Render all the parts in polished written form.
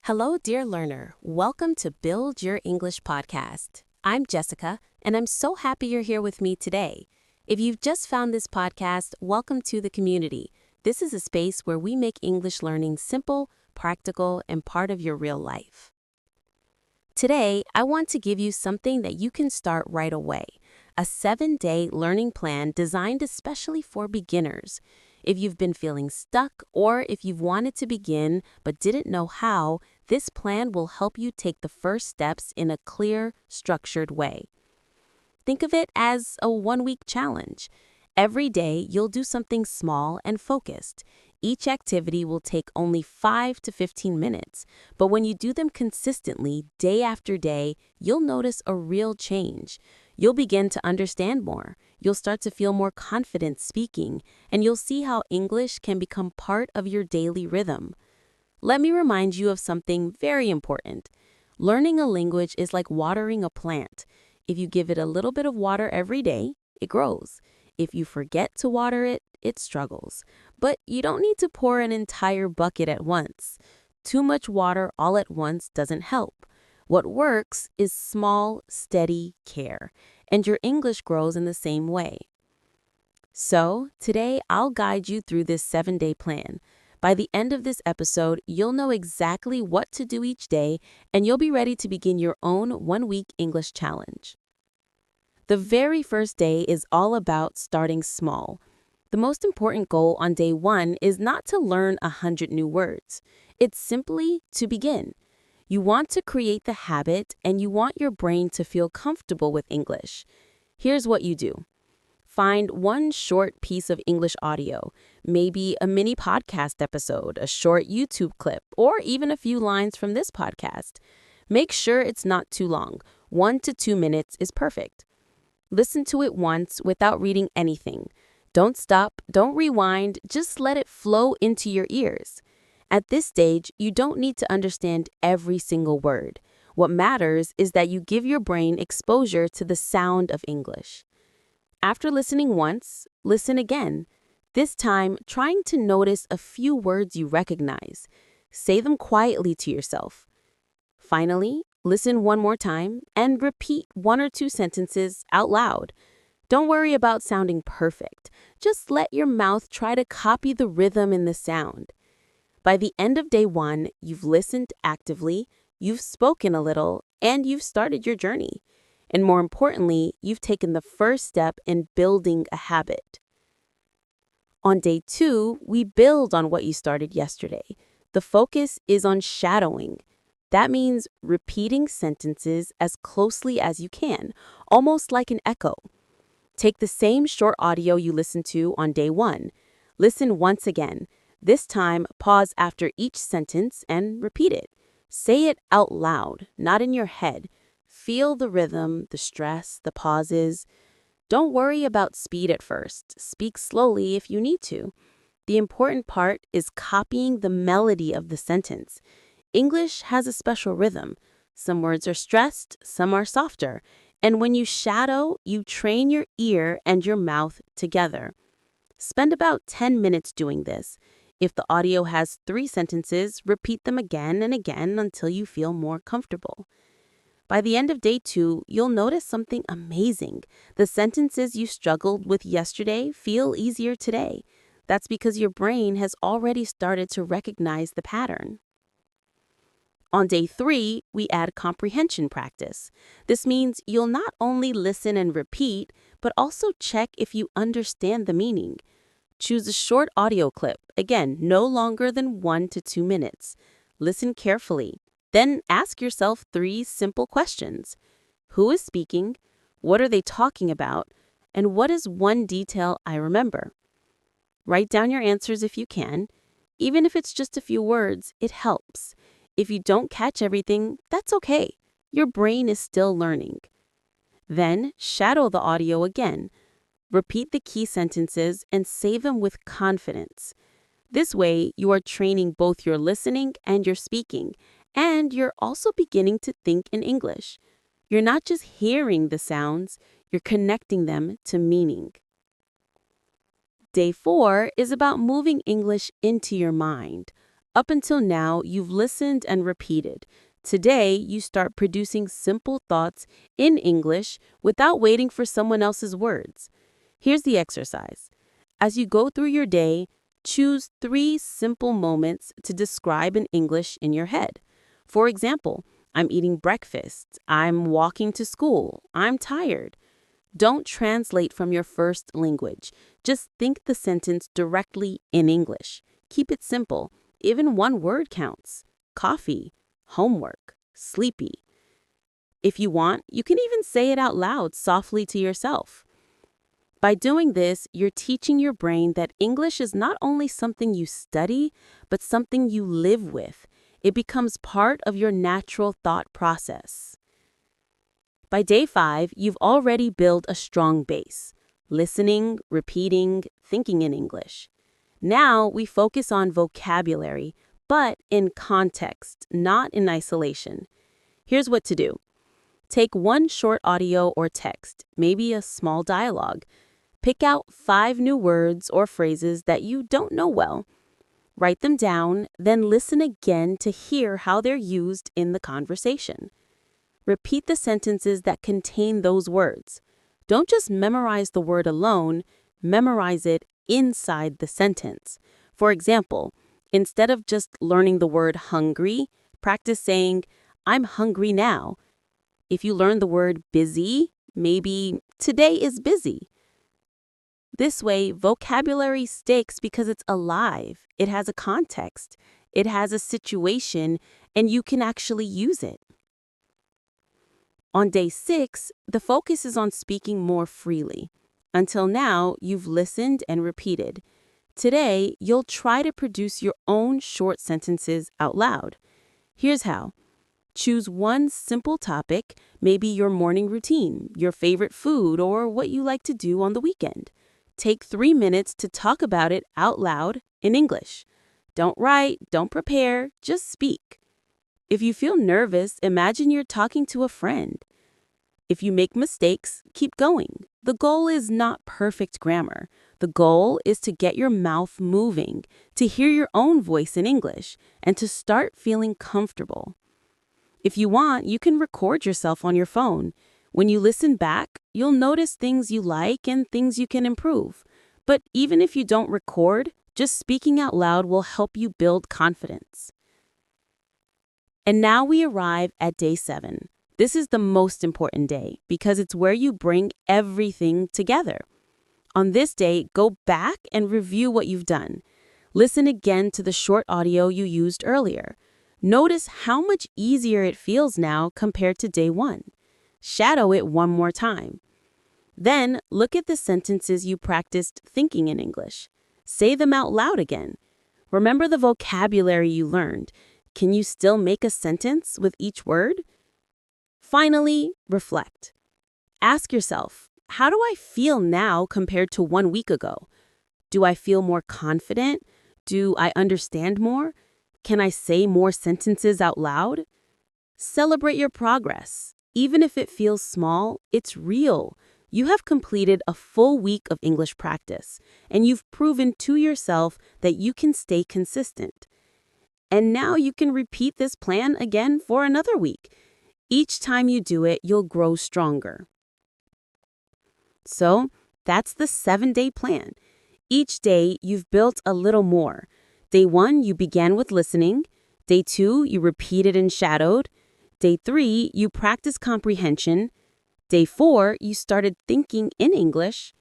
Hello, dear learner. Welcome to Build Your English podcast. I'm Jessica, and I'm so happy you're here with me today. If you've just found this podcast, welcome to the community. This is a space where we make English learning simple, practical, and part of your real life. Today, I want to give you something that you can start right away, a 7-day learning plan designed especially for beginners. If you've been feeling stuck or if you've wanted to begin but didn't know how, this plan will help you take the first steps in a clear, structured way. Think of it as a 1-week challenge. Every day, you'll do something small and focused. Each activity will take only 5 to 15 minutes, but when you do them consistently, day after day, you'll notice a real change. You'll begin to understand more. You'll start to feel more confident speaking, and you'll see how English can become part of your daily rhythm. Let me remind you of something very important. Learning a language is like watering a plant. If you give it a little bit of water every day, it grows. If you forget to water it, it struggles. But you don't need to pour an entire bucket at once. Too much water all at once doesn't help. What works is small, steady care, and your English grows in the same way. So, today I'll guide you through this 7-day plan. By the end of this episode, you'll know exactly what to do each day, and you'll be ready to begin your own 1-week English challenge. The very first day is all about starting small. The most important goal on day 1 is not to learn 100 new words. It's simply to begin. You want to create the habit and you want your brain to feel comfortable with English. Here's what you do. Find one short piece of English audio, maybe a mini podcast episode, a short YouTube clip, or even a few lines from this podcast. Make sure it's not too long. 1 to 2 minutes is perfect. Listen to it once without reading anything. Don't stop, don't rewind, just let it flow into your ears. At this stage, you don't need to understand every single word. What matters is that you give your brain exposure to the sound of English. After listening once, listen again. This time, trying to notice a few words you recognize. Say them quietly to yourself. Finally, listen one more time and repeat 1 or 2 sentences out loud. Don't worry about sounding perfect. Just let your mouth try to copy the rhythm in the sound. By the end of day 1, you've listened actively, you've spoken a little, and you've started your journey. And more importantly, you've taken the first step in building a habit. On day 2, we build on what you started yesterday. The focus is on shadowing. That means repeating sentences as closely as you can, almost like an echo. Take the same short audio you listened to on day 1. Listen once again. This time, pause after each sentence and repeat it. Say it out loud, not in your head. Feel the rhythm, the stress, the pauses. Don't worry about speed at first. Speak slowly if you need to. The important part is copying the melody of the sentence. English has a special rhythm. Some words are stressed, some are softer. And when you shadow, you train your ear and your mouth together. Spend about 10 minutes doing this. If the audio has 3 sentences, repeat them again and again until you feel more comfortable. By the end of day 2, you'll notice something amazing. The sentences you struggled with yesterday feel easier today. That's because your brain has already started to recognize the pattern. On day 3, we add comprehension practice. This means you'll not only listen and repeat, but also check if you understand the meaning. Choose a short audio clip, again, no longer than 1 to 2 minutes. Listen carefully. Then ask yourself 3 simple questions. Who is speaking? What are they talking about? And what is one detail I remember? Write down your answers if you can. Even if it's just a few words, it helps. If you don't catch everything, that's okay. Your brain is still learning. Then shadow the audio again. Repeat the key sentences and say them with confidence. This way, you are training both your listening and your speaking, and you're also beginning to think in English. You're not just hearing the sounds, you're connecting them to meaning. Day 4 is about moving English into your mind. Up until now, you've listened and repeated. Today, you start producing simple thoughts in English without waiting for someone else's words. Here's the exercise. As you go through your day, choose 3 simple moments to describe in English in your head. For example, I'm eating breakfast, I'm walking to school, I'm tired. Don't translate from your first language. Just think the sentence directly in English. Keep it simple. Even one word counts. Coffee, homework, sleepy. If you want, you can even say it out loud softly to yourself. By doing this, you're teaching your brain that English is not only something you study, but something you live with. It becomes part of your natural thought process. By day 5, you've already built a strong base. Listening, repeating, thinking in English. Now we focus on vocabulary, but in context, not in isolation. Here's what to do. Take one short audio or text, maybe a small dialogue. Pick out 5 new words or phrases that you don't know well. Write them down, then listen again to hear how they're used in the conversation. Repeat the sentences that contain those words. Don't just memorize the word alone, memorize it inside the sentence. For example, instead of just learning the word hungry, practice saying, I'm hungry now. If you learn the word busy, maybe today is busy. This way, vocabulary sticks because it's alive. It has a context. It has a situation, and you can actually use it. On day 6, the focus is on speaking more freely. Until now, you've listened and repeated. Today, you'll try to produce your own short sentences out loud. Here's how. Choose one simple topic, maybe your morning routine, your favorite food, or what you like to do on the weekend. Take 3 minutes to talk about it out loud in English. Don't write, don't prepare, just speak. If you feel nervous, imagine you're talking to a friend. If you make mistakes, keep going. The goal is not perfect grammar. The goal is to get your mouth moving, to hear your own voice in English, and to start feeling comfortable. If you want, you can record yourself on your phone. When you listen back, you'll notice things you like and things you can improve. But even if you don't record, just speaking out loud will help you build confidence. And now we arrive at day 7. This is the most important day because it's where you bring everything together. On this day, go back and review what you've done. Listen again to the short audio you used earlier. Notice how much easier it feels now compared to day 1. Shadow it one more time. Then look at the sentences you practiced thinking in English. Say them out loud again. Remember the vocabulary you learned. Can you still make a sentence with each word? Finally, reflect. Ask yourself, how do I feel now compared to 1 week ago? Do I feel more confident? Do I understand more? Can I say more sentences out loud? Celebrate your progress. Even if it feels small, it's real. You have completed a full week of English practice, and you've proven to yourself that you can stay consistent. And now you can repeat this plan again for another week. Each time you do it, you'll grow stronger. So, that's the 7-day plan. Each day, you've built a little more. Day 1, you began with listening. Day 2, you repeated and shadowed. Day 3, you practiced comprehension. Day 4, you started thinking in English.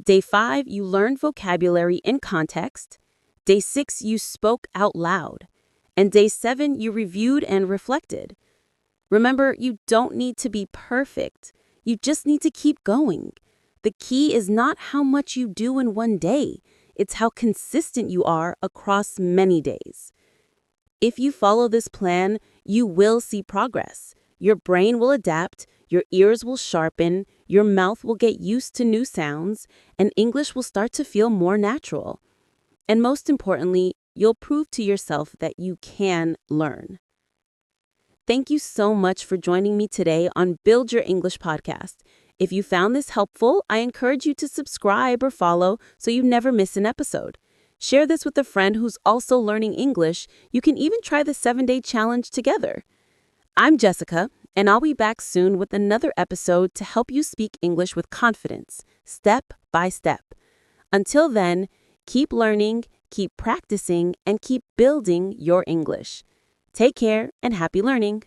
Day 5, you learned vocabulary in context. Day 6, you spoke out loud. And day 7, you reviewed and reflected. Remember, you don't need to be perfect. You just need to keep going. The key is not how much you do in one day. It's how consistent you are across many days. If you follow this plan, you will see progress. Your brain will adapt, your ears will sharpen, your mouth will get used to new sounds, and English will start to feel more natural. And most importantly, you'll prove to yourself that you can learn. Thank you so much for joining me today on Build Your English podcast. If you found this helpful, I encourage you to subscribe or follow so you never miss an episode. Share this with a friend who's also learning English. You can even try the 7-day challenge together. I'm Jessica, and I'll be back soon with another episode to help you speak English with confidence, step by step. Until then, keep learning, keep practicing, and keep building your English. Take care and happy learning.